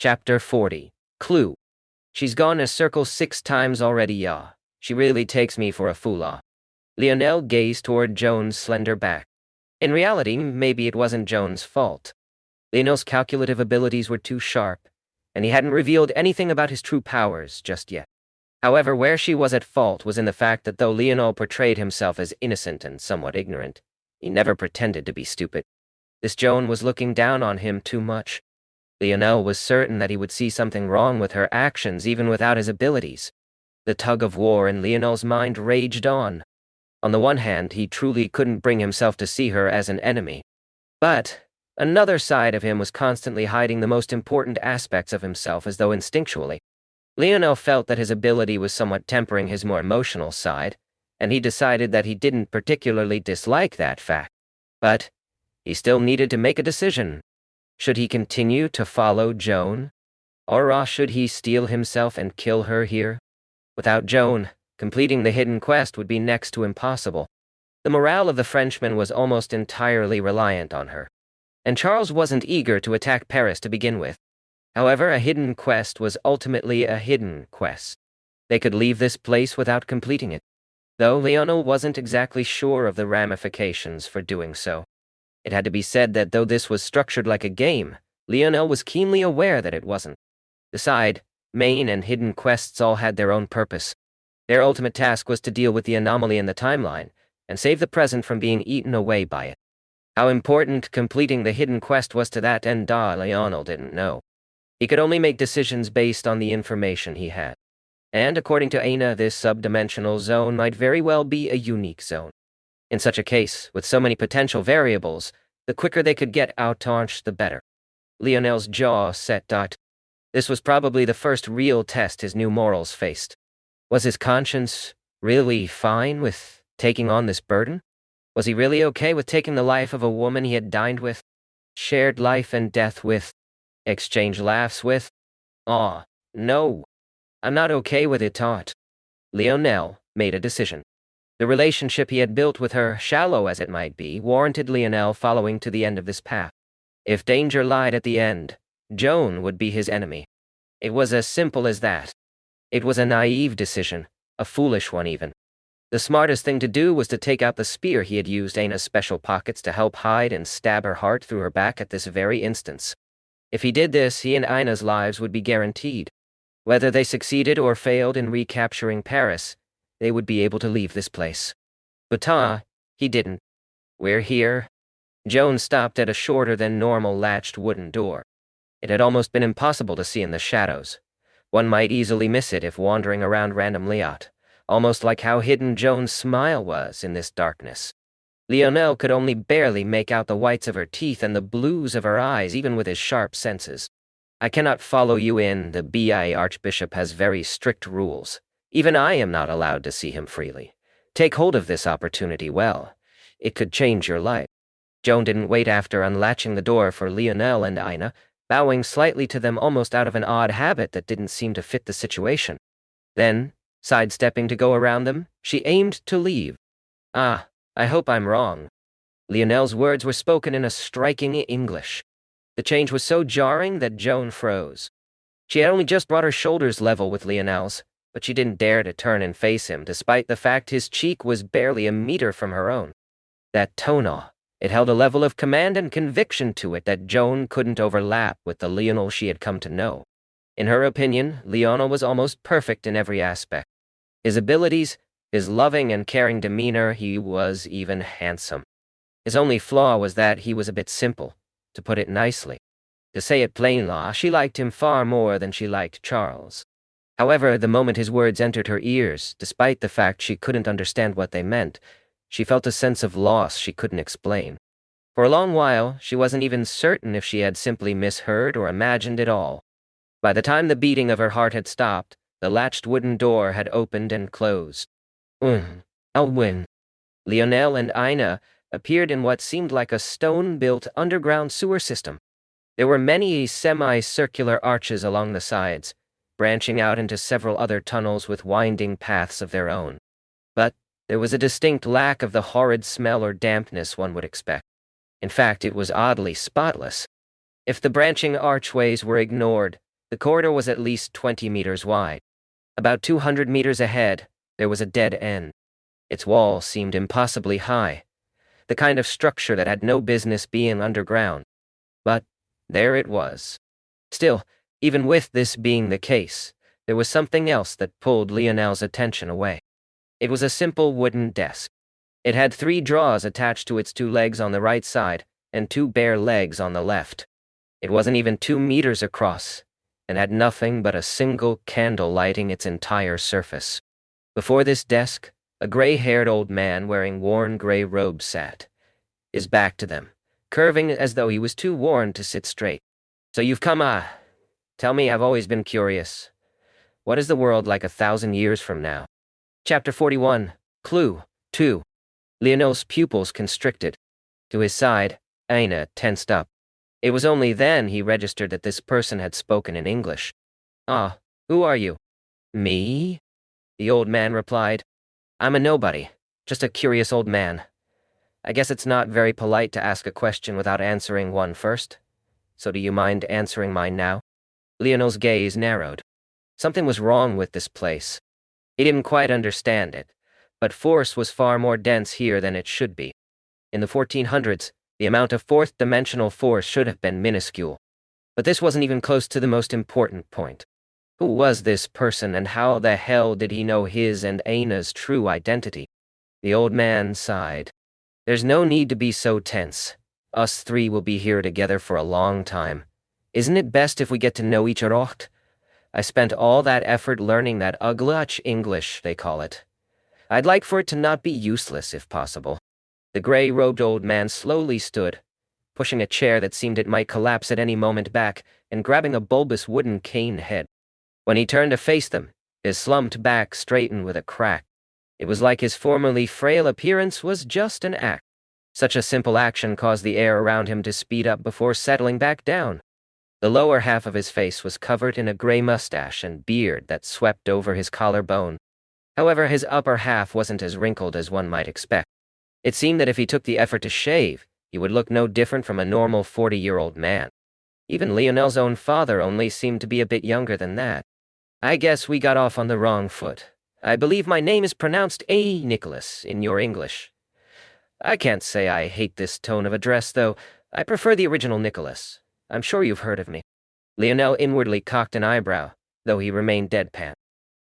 Chapter 40. Clue. She's gone a circle 6 times already, ya. She really takes me for a fool. Lionel gazed toward Joan's slender back. In reality, maybe it wasn't Joan's fault. Lionel's calculative abilities were too sharp, and he hadn't revealed anything about his true powers just yet. However, where she was at fault was in the fact that though Lionel portrayed himself as innocent and somewhat ignorant, he never pretended to be stupid. This Joan was looking down on him too much. Lionel was certain that he would see something wrong with her actions even without his abilities. The tug of war in Lionel's mind raged on. On the one hand, he truly couldn't bring himself to see her as an enemy. But another side of him was constantly hiding the most important aspects of himself as though instinctually. Lionel felt that his ability was somewhat tempering his more emotional side, and he decided that he didn't particularly dislike that fact. But he still needed to make a decision. Should he continue to follow Joan? Or should he steel himself and kill her here? Without Joan, completing the hidden quest would be next to impossible. The morale of the Frenchman was almost entirely reliant on her. And Charles wasn't eager to attack Paris to begin with. However, a hidden quest was ultimately a hidden quest. They could leave this place without completing it, though Lionel wasn't exactly sure of the ramifications for doing so. It had to be said that though this was structured like a game, Lionel was keenly aware that it wasn't. The side, main, and hidden quests all had their own purpose. Their ultimate task was to deal with the anomaly in the timeline and save the present from being eaten away by it. How important completing the hidden quest was to that end, Lionel didn't know. He could only make decisions based on the information he had. And according to Aina, this subdimensional zone might very well be a unique zone. In such a case, with so many potential variables, the quicker they could get out, the better. Lionel's jaw set. This was probably the first real test his new morals faced. Was his conscience really fine with taking on this burden? Was he really okay with taking the life of a woman he had dined with, shared life and death with, exchanged laughs with? No. I'm not okay with it, Lionel made a decision. The relationship he had built with her, shallow as it might be, warranted Lionel following to the end of this path. If danger lied at the end, Joan would be his enemy. It was as simple as that. It was a naive decision, a foolish one even. The smartest thing to do was to take out the spear he had used Aina's special pockets to help hide and stab her heart through her back at this very instance. If he did this, he and Aina's lives would be guaranteed. Whether they succeeded or failed in recapturing Paris, they would be able to leave this place. But he didn't. We're here. Joan stopped at a shorter than normal latched wooden door. It had almost been impossible to see in the shadows. One might easily miss it if wandering around randomly almost like how hidden Joan's smile was in this darkness. Lionel could only barely make out the whites of her teeth and the blues of her eyes even with his sharp senses. I cannot follow you in. The B.I. Archbishop has very strict rules. Even I am not allowed to see him freely. Take hold of this opportunity well. It could change your life. Joan didn't wait after unlatching the door for Lionel and Aina, bowing slightly to them almost out of an odd habit that didn't seem to fit the situation. Then, sidestepping to go around them, she aimed to leave. I hope I'm wrong. Lionel's words were spoken in a striking English. The change was so jarring that Joan froze. She had only just brought her shoulders level with Lionel's, but she didn't dare to turn and face him despite the fact his cheek was barely a meter from her own. That tone, it held a level of command and conviction to it that Joan couldn't overlap with the Lionel she had come to know. In her opinion, Lionel was almost perfect in every aspect. His abilities, his loving and caring demeanor, he was even handsome. His only flaw was that he was a bit simple, to put it nicely. To say it plainly, she liked him far more than she liked Charles. However, the moment his words entered her ears, despite the fact she couldn't understand what they meant, she felt a sense of loss she couldn't explain. For a long while, she wasn't even certain if she had simply misheard or imagined it all. By the time the beating of her heart had stopped, the latched wooden door had opened and closed. I'll win. Lionel and Aina appeared in what seemed like a stone-built underground sewer system. There were many semi-circular arches along the sides, branching out into several other tunnels with winding paths of their own. But there was a distinct lack of the horrid smell or dampness one would expect. In fact, it was oddly spotless. If the branching archways were ignored, The corridor was at least 20 meters wide. About 200 meters ahead, there was a dead end. Its wall seemed impossibly high, the kind of structure that had no business being underground. But there it was. Still, even with this being the case, there was something else that pulled Lionel's attention away. It was a simple wooden desk. It had 3 drawers attached to its 2 legs on the right side and 2 bare legs on the left. It wasn't even 2 meters across, and had nothing but a single candle lighting its entire surface. Before this desk, a gray-haired old man wearing worn gray robes sat, his back to them, curving as though he was too worn to sit straight. "So you've come, tell me, I've always been curious. What is the world like 1,000 years from now?" Chapter 41, Clue 2. Lionel's pupils constricted. To his side, Aina tensed up. It was only then he registered that this person had spoken in English. "Ah, who are you?" "Me?" the old man replied. "I'm a nobody, just a curious old man. I guess it's not very polite to ask a question without answering one first. So do you mind answering mine now?" Lionel's gaze narrowed. Something was wrong with this place. He didn't quite understand it, but force was far more dense here than it should be. In the 1400s, the amount of fourth-dimensional force should have been minuscule. But this wasn't even close to the most important point. Who was this person, and how the hell did he know his and Aina's true identity? The old man sighed. "There's no need to be so tense. Us 3 will be here together for a long time. Isn't it best if we get to know each other? I spent all that effort learning that Uglach English, they call it. I'd like for it to not be useless, if possible." The gray-robed old man slowly stood, pushing a chair that seemed it might collapse at any moment back and grabbing a bulbous wooden cane head. When he turned to face them, his slumped back straightened with a crack. It was like his formerly frail appearance was just an act. Such a simple action caused the air around him to speed up before settling back down. The lower half of his face was covered in a gray mustache and beard that swept over his collarbone. However, his upper half wasn't as wrinkled as one might expect. It seemed that if he took the effort to shave, he would look no different from a normal 40-year-old man. Even Lionel's own father only seemed to be a bit younger than that. "I guess we got off on the wrong foot. I believe my name is pronounced Nicholas in your English. I can't say I hate this tone of address, though. I prefer the original Nicholas. I'm sure you've heard of me." Lionel inwardly cocked an eyebrow, though he remained deadpan.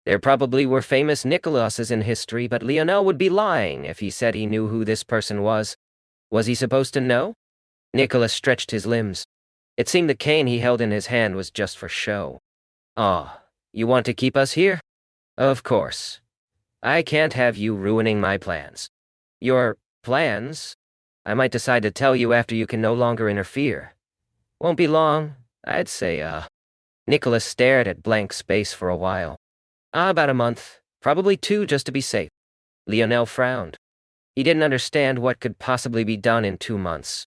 There probably were famous Nicholauses in history, but Lionel would be lying if he said he knew who this person was. Was he supposed to know? Nicholas stretched his limbs. It seemed the cane he held in his hand was just for show. "Ah, you want to keep us here?" "Of course. I can't have you ruining my plans." "Your plans? I might decide to tell you after you can no longer interfere. Won't be long, I'd say, Nicholas stared at blank space for a while. About a month, probably 2 just to be safe." Lionel frowned. He didn't understand what could possibly be done in 2 months.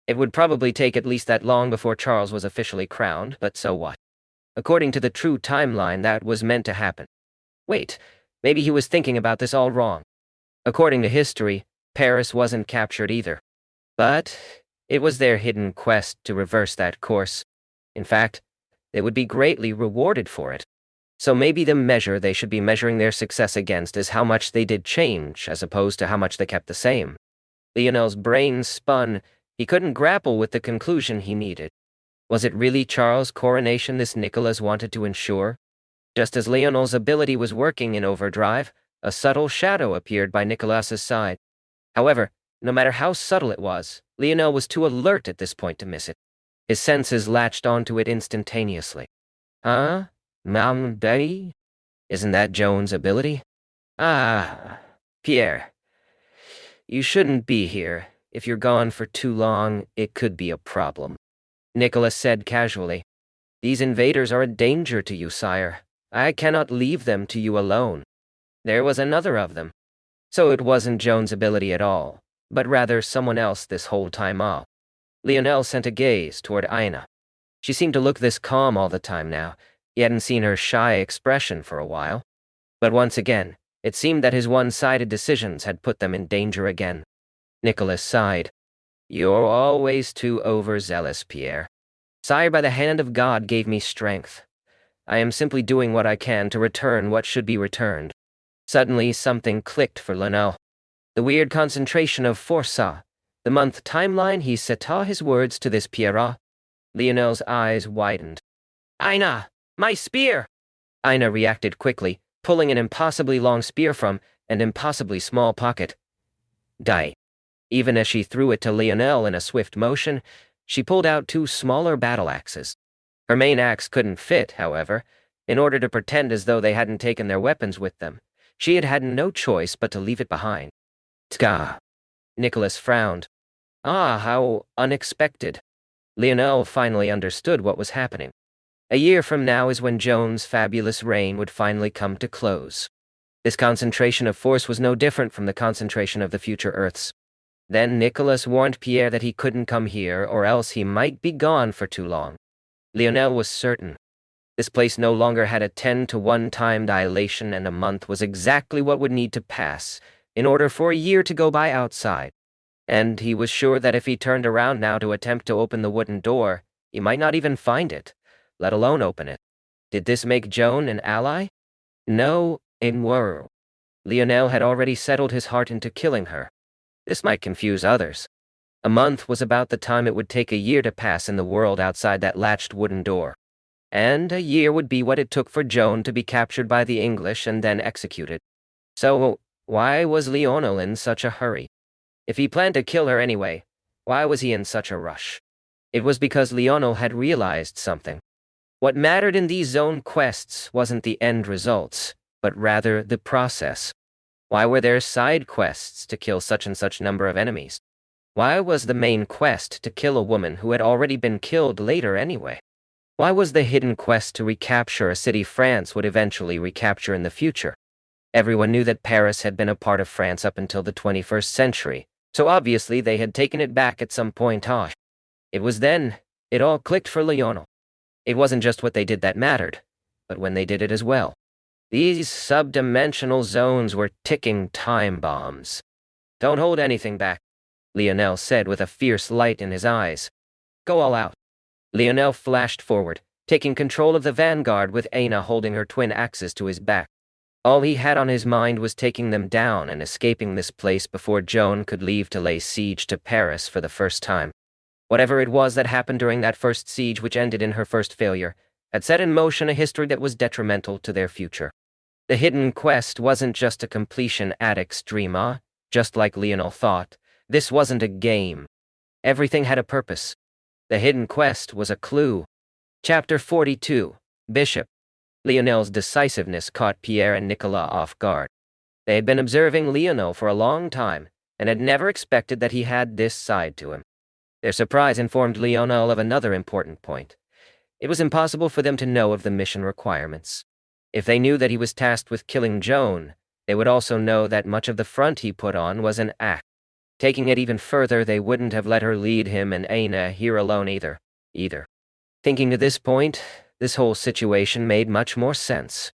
It would probably take at least that long before Charles was officially crowned, but so what? According to the true timeline, that was meant to happen. Wait, maybe he was thinking about this all wrong. According to history, Paris wasn't captured either. But it was their hidden quest to reverse that course. In fact, they would be greatly rewarded for it. So maybe the measure they should be measuring their success against is how much they did change, as opposed to how much they kept the same. Lionel's brain spun. He couldn't grapple with the conclusion he needed. Was it really Charles' coronation this Nicholas wanted to ensure? Just as Lionel's ability was working in overdrive, a subtle shadow appeared by Nicholas's side. However, no matter how subtle it was, Lionel was too alert at this point to miss it. His senses latched onto it instantaneously. "Huh? Mam Betty? Isn't that Joan's ability?" "Ah, Pierre. You shouldn't be here. If you're gone for too long, it could be a problem," Nicholas said casually. "These invaders are a danger to you, sire. I cannot leave them to you alone." There was another of them. So it wasn't Joan's ability at all, but rather someone else this whole time off. Lionel sent a gaze toward Aina. She seemed to look this calm all the time now. He hadn't seen her shy expression for a while. But once again, it seemed that his one-sided decisions had put them in danger again. Nicholas sighed. "You're always too overzealous, Pierre. Sire, by the hand of God gave me strength. I am simply doing what I can to return what should be returned. Suddenly, something clicked for Lionel. The weird concentration of força. The month timeline, he seta his words to this Pierra. Lionel's eyes widened. Aina! My spear! Aina reacted quickly, pulling an impossibly long spear from an impossibly small pocket. Die. Even as she threw it to Lionel in a swift motion, she pulled out two smaller battle axes. Her main axe couldn't fit, however. In order to pretend as though they hadn't taken their weapons with them, she had had no choice but to leave it behind. Tska. Nicholas frowned. Ah, how unexpected. Lionel finally understood what was happening. A year from now is when Joan's fabulous reign would finally come to close. This concentration of force was no different from the concentration of the future Earths. Then Nicholas warned Pierre that he couldn't come here, or else he might be gone for too long. Lionel was certain. This place no longer had a 10-to-1 time dilation, and a month was exactly what would need to pass in order for a year to go by outside. And he was sure that if he turned around now to attempt to open the wooden door, he might not even find it, let alone open it. Did this make Joan an ally? No, in world. Lionel had already settled his heart into killing her. This might confuse others. A month was about the time it would take a year to pass in the world outside that latched wooden door. And a year would be what it took for Joan to be captured by the English and then executed. So, why was Lionel in such a hurry? If he planned to kill her anyway, why was he in such a rush? It was because Lionel had realized something. What mattered in these zone quests wasn't the end results, but rather the process. Why were there side quests to kill such and such number of enemies? Why was the main quest to kill a woman who had already been killed later anyway? Why was the hidden quest to recapture a city France would eventually recapture in the future? Everyone knew that Paris had been a part of France up until the 21st century, so obviously they had taken it back at some point. It was then it all clicked for Lionel. It wasn't just what they did that mattered, but when they did it as well. These subdimensional zones were ticking time bombs. Don't hold anything back, Lionel said with a fierce light in his eyes. Go all out. Lionel flashed forward, taking control of the vanguard with Aina holding her twin axes to his back. All he had on his mind was taking them down and escaping this place before Joan could leave to lay siege to Paris for the first time. Whatever it was that happened during that first siege, which ended in her first failure, had set in motion a history that was detrimental to their future. The hidden quest wasn't just a completion addict's dream, just like Lionel thought. This wasn't a game. Everything had a purpose. The hidden quest was a clue. Chapter 42, Bishop. Lionel's decisiveness caught Pierre and Nicolas off guard. They had been observing Lionel for a long time, and had never expected that he had this side to him. Their surprise informed Lionel of another important point. It was impossible for them to know of the mission requirements. If they knew that he was tasked with killing Joan, they would also know that much of the front he put on was an act. Taking it even further, they wouldn't have let her lead him and Aina here alone either. Thinking to this point, this whole situation made much more sense.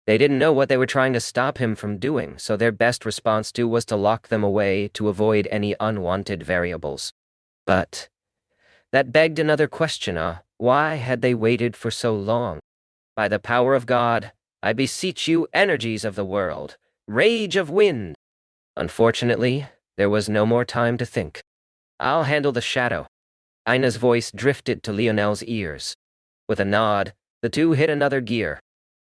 They didn't know what they were trying to stop him from doing, so their best response to was to lock them away to avoid any unwanted variables. But that begged another question, why had they waited for so long? By the power of God, I beseech you, energies of the world, rage of wind. Unfortunately, there was no more time to think. I'll handle the shadow. Aina's voice drifted to Lionel's ears. With a nod, the two hit another gear.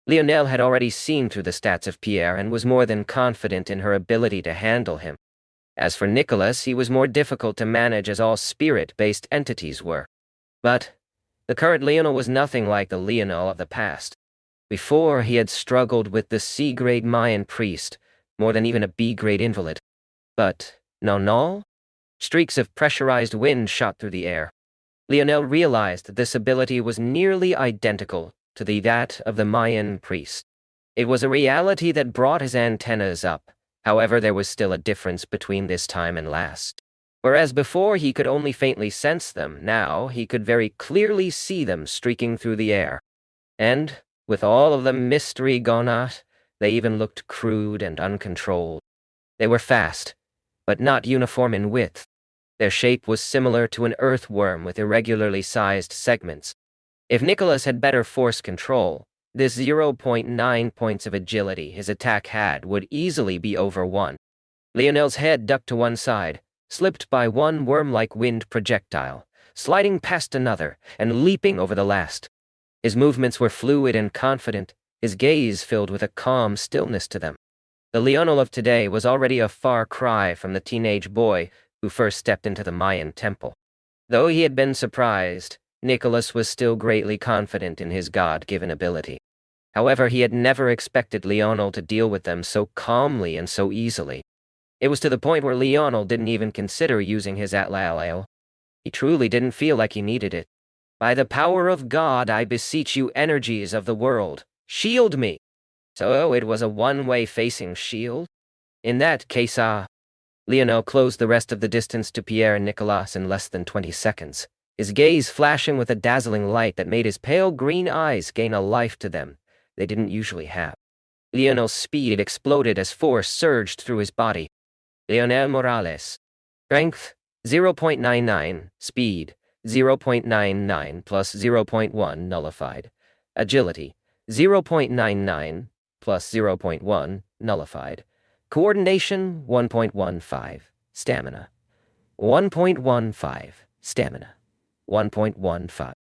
Lionel had already seen through the stats of Pierre and was more than confident in her ability to handle him. As for Nicholas, he was more difficult to manage as all spirit-based entities were. But the current Lionel was nothing like the Lionel of the past. Before, he had struggled with the C-grade Mayan priest, more than even a B-grade invalid. But no? Streaks of pressurized wind shot through the air. Lionel realized that this ability was nearly identical to that of the Mayan priest. It was a reality that brought his antennas up. However, there was still a difference between this time and last. Whereas before he could only faintly sense them, now he could very clearly see them streaking through the air. And, with all of the mystery gone out, they even looked crude and uncontrolled. They were fast, but not uniform in width. Their shape was similar to an earthworm with irregularly sized segments. If Nicholas had better force control, This 0.9 points of agility his attack had would easily be over 1. Lionel's head ducked to one side, slipped by one worm-like wind projectile, sliding past another and leaping over the last. His movements were fluid and confident, his gaze filled with a calm stillness to them. The Lionel of today was already a far cry from the teenage boy who first stepped into the Mayan temple. Though he had been surprised, Nicholas was still greatly confident in his God-given ability. However, he had never expected Lionel to deal with them so calmly and so easily. It was to the point where Lionel didn't even consider using his Atlaleo. He truly didn't feel like he needed it. By the power of God, I beseech you, energies of the world, shield me. So it was a one-way facing shield? In that case, Lionel closed the rest of the distance to Pierre and Nicolas in less than 20 seconds, his gaze flashing with a dazzling light that made his pale green eyes gain a life to them they didn't usually have. Lionel's speed exploded as force surged through his body. Lionel Morales. Strength, 0.99, speed, 0.99 plus 0.1 nullified. Agility, 0.99 plus 0.1 nullified. Coordination, 1.15. Stamina, 1.15. Stamina, 1.15.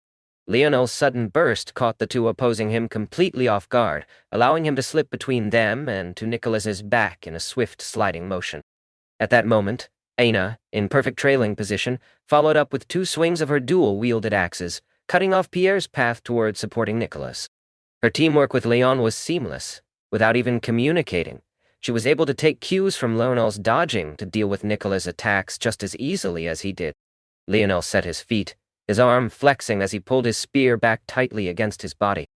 Lionel's sudden burst caught the two opposing him completely off guard, allowing him to slip between them and to Nicholas's back in a swift sliding motion. At that moment, Aina, in perfect trailing position, followed up with 2 swings of her dual-wielded axes, cutting off Pierre's path toward supporting Nicholas. Her teamwork with Leon was seamless. Without even communicating, she was able to take cues from Lionel's dodging to deal with Nicholas' attacks just as easily as he did. Lionel set his feet, his arm flexing as he pulled his spear back tightly against his body.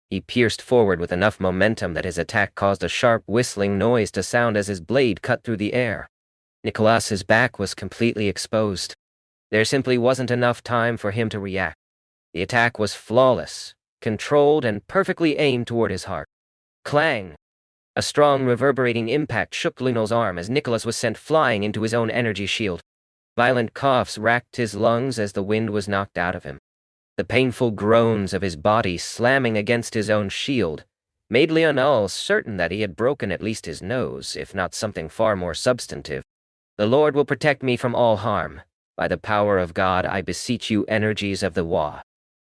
He pierced forward with enough momentum that his attack caused a sharp whistling noise to sound as his blade cut through the air. Nicholas's back was completely exposed. There simply wasn't enough time for him to react. The attack was flawless, controlled, and perfectly aimed toward his heart. Clang! A strong, reverberating impact shook Lionel's arm as Nicholas was sent flying into his own energy shield. Violent coughs racked his lungs as the wind was knocked out of him. The painful groans of his body slamming against his own shield made Lionel certain that he had broken at least his nose, if not something far more substantive. The Lord will protect me from all harm. By the power of God, I beseech you, energies of the Wa.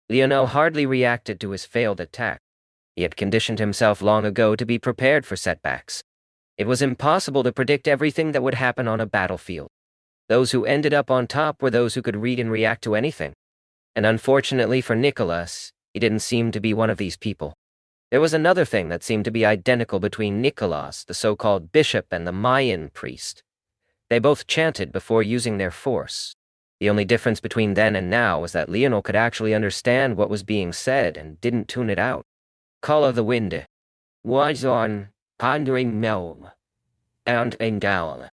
Lionel hardly reacted to his failed attack. He had conditioned himself long ago to be prepared for setbacks. It was impossible to predict everything that would happen on a battlefield. Those who ended up on top were those who could read and react to anything. And unfortunately for Nicholas, he didn't seem to be one of these people. There was another thing that seemed to be identical between Nicholas, the so-called bishop, and the Mayan priest. They both chanted before using their force. The only difference between then and now was that Lionel could actually understand what was being said and didn't tune it out. Call of the Wind. Was on, pondering Melm, and Engal.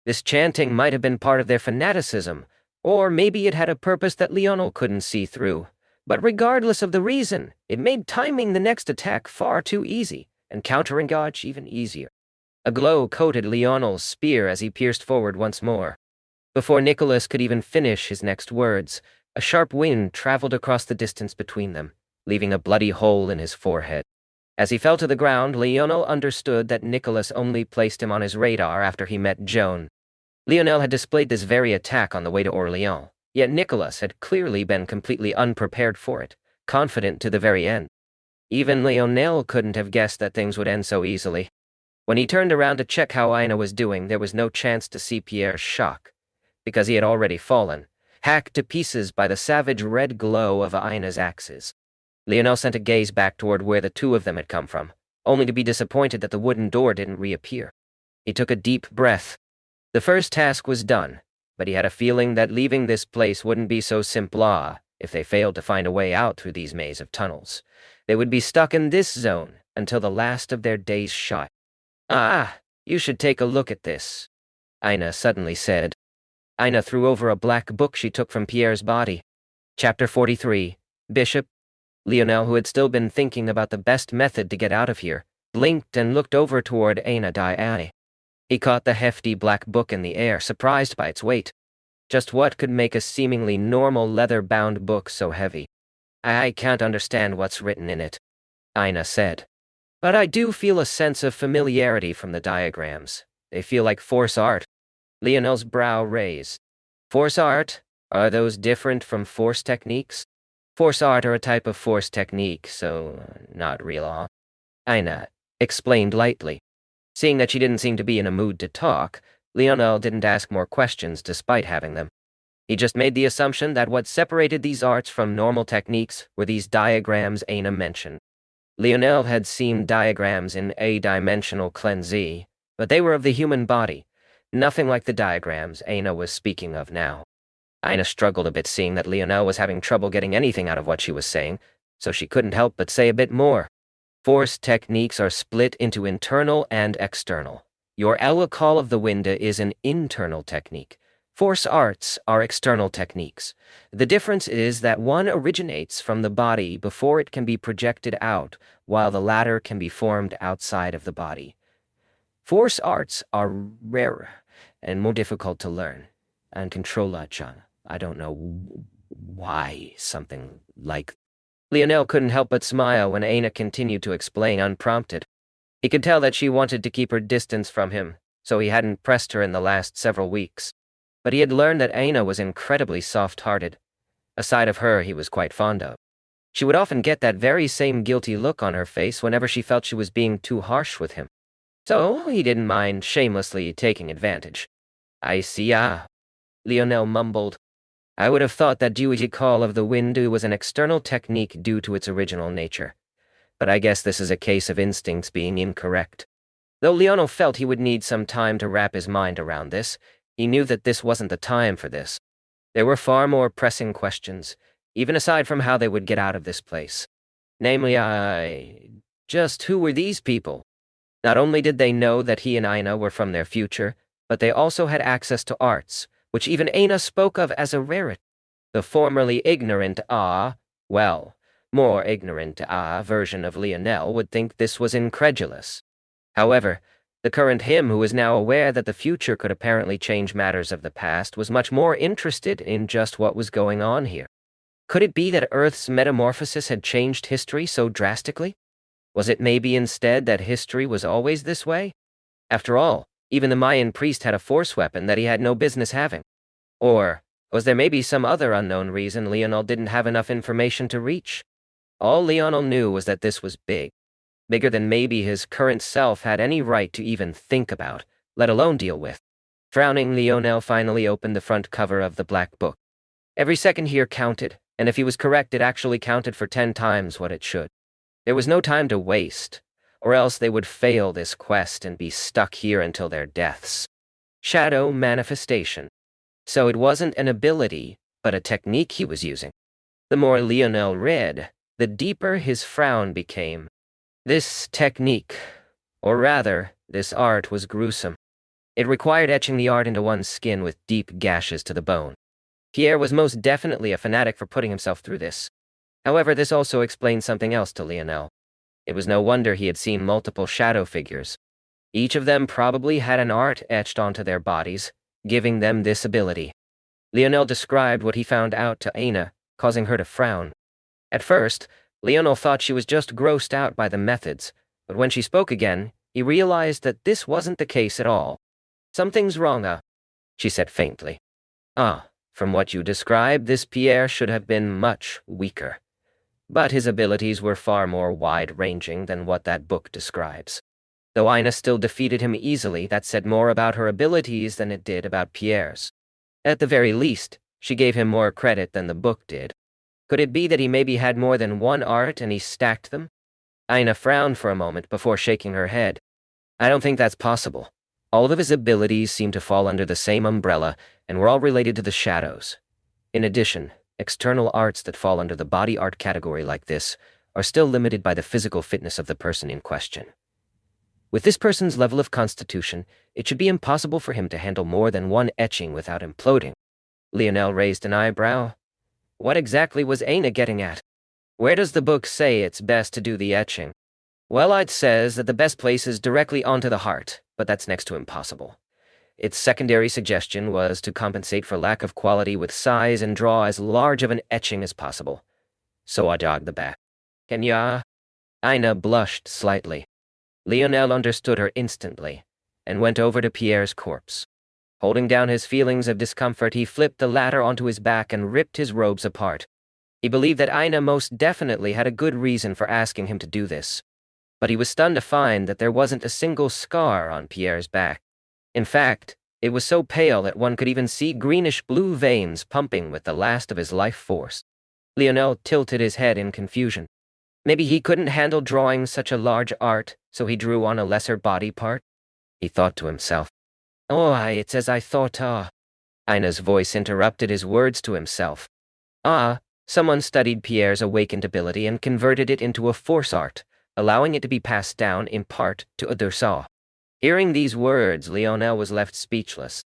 This chanting might have been part of their fanaticism, or maybe it had a purpose that Lionel couldn't see through. But regardless of the reason, it made timing the next attack far too easy, and counter-engage even easier. A glow coated Lionel's spear as he pierced forward once more. Before Nicholas could even finish his next words, a sharp wind traveled across the distance between them, leaving a bloody hole in his forehead. As he fell to the ground, Lionel understood that Nicholas only placed him on his radar after he met Joan. Lionel had displayed this very attack on the way to Orléans, yet Nicholas had clearly been completely unprepared for it, confident to the very end. Even Lionel couldn't have guessed that things would end so easily. When he turned around to check how Aina was doing, there was no chance to see Pierre's shock, because he had already fallen, hacked to pieces by the savage red glow of Aina's axes. Lionel sent a gaze back toward where the two of them had come from, only to be disappointed that the wooden door didn't reappear. He took a deep breath. The first task was done, but he had a feeling that leaving this place wouldn't be so simple if they failed to find a way out through these maze of tunnels. They would be stuck in this zone until the last of their days shot. You should take a look at this, Aina suddenly said. Aina threw over a black book she took from Pierre's body. Chapter 43, Bishop. Lionel, who had still been thinking about the best method to get out of here, blinked and looked over toward Aina Diane. He caught the hefty black book in the air, surprised by its weight. Just what could make a seemingly normal leather-bound book so heavy? I can't understand what's written in it. Ina said. But I do feel a sense of familiarity from the diagrams. They feel like force art. Lionel's brow raised. Force art? Are those different from force techniques? Force art are a type of force technique, so not real art. Ina explained lightly. Seeing that she didn't seem to be in a mood to talk, Lionel didn't ask more questions despite having them. He just made the assumption that what separated these arts from normal techniques were these diagrams Aina mentioned. Lionel had seen diagrams in A-dimensional cleansee, but they were of the human body, nothing like the diagrams Aina was speaking of now. Aina struggled a bit seeing that Lionel was having trouble getting anything out of what she was saying, so she couldn't help but say a bit more. Force techniques are split into internal and external. Your Ella Call of the Wind is an internal technique. Force arts are external techniques. The difference is that one originates from the body before it can be projected out, while the latter can be formed outside of the body. Force arts are rarer and more difficult to learn and control. I don't know why something like. Lionel couldn't help but smile when Aina continued to explain unprompted. He could tell that she wanted to keep her distance from him, so he hadn't pressed her in the last several weeks. But he had learned that Aina was incredibly soft-hearted, a side of her he was quite fond of. She would often get that very same guilty look on her face whenever she felt she was being too harsh with him. So he didn't mind shamelessly taking advantage. I see, Lionel mumbled. I would have thought that duty call of the wind was an external technique due to its original nature. But I guess this is a case of instincts being incorrect. Though Lionel felt he would need some time to wrap his mind around this, he knew that this wasn't the time for this. There were far more pressing questions, even aside from how they would get out of this place. Namely, just who were these people? Not only did they know that he and Aina were from their future, but they also had access to arts, which even Aina spoke of as a rarity. The formerly ignorant more ignorant version of Lionel would think this was incredulous. However, the current him who was now aware that the future could apparently change matters of the past was much more interested in just what was going on here. Could it be that Earth's metamorphosis had changed history so drastically? Was it maybe instead that history was always this way? After all, even the Mayan priest had a force weapon that he had no business having. Or was there maybe some other unknown reason Lionel didn't have enough information to reach? All Lionel knew was that this was big. Bigger than maybe his current self had any right to even think about, let alone deal with. Frowning, Lionel finally opened the front cover of the black book. Every second here counted, and if he was correct, it actually counted for 10 times what it should. There was no time to waste, or else they would fail this quest and be stuck here until their deaths. Shadow manifestation. So it wasn't an ability, but a technique he was using. The more Lionel read, the deeper his frown became. This technique, or rather, this art was gruesome. It required etching the art into one's skin with deep gashes to the bone. Pierre was most definitely a fanatic for putting himself through this. However, this also explained something else to Lionel. It was no wonder he had seen multiple shadow figures. Each of them probably had an art etched onto their bodies, giving them this ability. Lionel described what he found out to Aina, causing her to frown. At first, Lionel thought she was just grossed out by the methods, but when she spoke again, he realized that this wasn't the case at all. Something's wrong, she said faintly. From what you described, this Pierre should have been much weaker. But his abilities were far more wide-ranging than what that book describes. Though Ina still defeated him easily, that said more about her abilities than it did about Pierre's. At the very least, she gave him more credit than the book did. Could it be that he maybe had more than one art and he stacked them? Ina frowned for a moment before shaking her head. I don't think that's possible. All of his abilities seem to fall under the same umbrella, and were all related to the shadows. In addition, external arts that fall under the body art category like this are still limited by the physical fitness of the person in question. With this person's level of constitution, it should be impossible for him to handle more than one etching without imploding. Lionel raised an eyebrow. What exactly was Aina getting at? Where does the book say it's best to do the etching? Well, it says that the best place is directly onto the heart, but that's next to impossible. Its secondary suggestion was to compensate for lack of quality with size and draw as large of an etching as possible. So I jogged the back. Can ya? Ina blushed slightly. Lionel understood her instantly, and went over to Pierre's corpse. Holding down his feelings of discomfort, he flipped the latter onto his back and ripped his robes apart. He believed that Ina most definitely had a good reason for asking him to do this. But he was stunned to find that there wasn't a single scar on Pierre's back. In fact, it was so pale that one could even see greenish-blue veins pumping with the last of his life force. Lionel tilted his head in confusion. Maybe he couldn't handle drawing such a large art, so he drew on a lesser body part? He thought to himself. Oh, it's as I thought, Ina's voice interrupted his words to himself. Someone studied Pierre's awakened ability and converted it into a force art, allowing it to be passed down in part to Adursaw. Hearing these words, Lionel was left speechless.